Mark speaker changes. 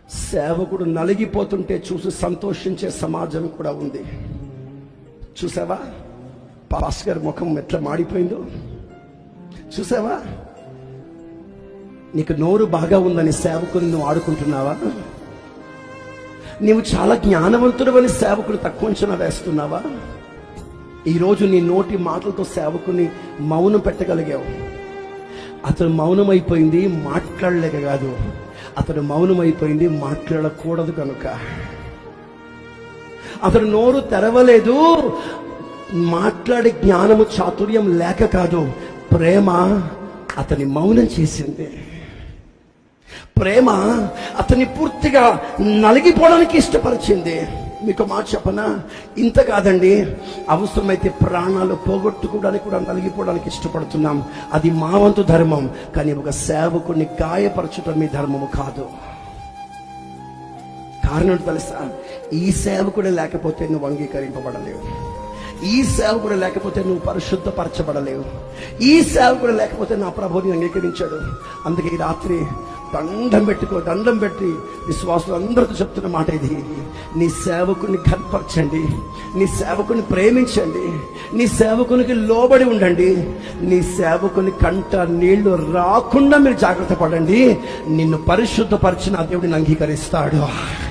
Speaker 1: సేవకుడు నలిగిపోతుంటే చూసి సంతోషించే సమాజం కూడా ఉంది. చూసావా పాస్టర్ గారి ముఖం ఎట్లా మాడిపోయిందో? చూసావా? నీకు నోరు బాగా ఉందని సేవకుని నువ్వు ఆడుకుంటున్నావా? నీవు చాలా జ్ఞానవంతుడు అని సేవకుడు తక్కువ అంచనా వేస్తున్నావా? ఈరోజు నీ నోటి మాటలతో సేవకుని మౌనం పెట్టగలిగావు. అతను మౌనమైపోయింది మాట్లాడలేక కాదు, అతడు మౌనమైపోయింది మాట్లాడకూడదు కనుక. అతడు నోరు తెరవలేదు మాట్లాడే జ్ఞానము చాతుర్యం లేక కాదు, ప్రేమ అతని మౌనం చేసింది. ప్రేమ అతన్ని పూర్తిగా నలిగిపోవడానికి ఇష్టపరిచింది. మీకు మాట చెప్పనా? ఇంత కాదండి, అవసరమైతే ప్రాణాలు పోగొట్టుకోవడానికి కూడా నలిగిపోవడానికి ఇష్టపడుతున్నాం. అది మా వంతు ధర్మం. కానీ ఒక సేవకుని గాయపరచడం మీ ధర్మము కాదు. కారణం తెలుసా? ఈ సేవకుడే లేకపోతే నువ్వు అంగీకరింపబడలేవు. ఈ సేవకుడు లేకపోతే నువ్వు పరిశుద్ధపరచబడలేవు. ఈ సేవకుడు లేకపోతే నా ప్రభుని అంగీకరించాడు. అందుకే ఈ రాత్రి దండం పెట్టి విశ్వాసులు అందరితో చెప్తున్న మాట ఇది: నీ సేవకుని కనపరచండి, నీ సేవకుని ప్రేమించండి, నీ సేవకునికి లోబడి ఉండండి. నీ సేవకుని కంట నీళ్లు రాకుండా మీరు జాగ్రత్త పడండి. నిన్ను పరిశుద్ధపరిచిన దేవుడిని అంగీకరిస్తాడు.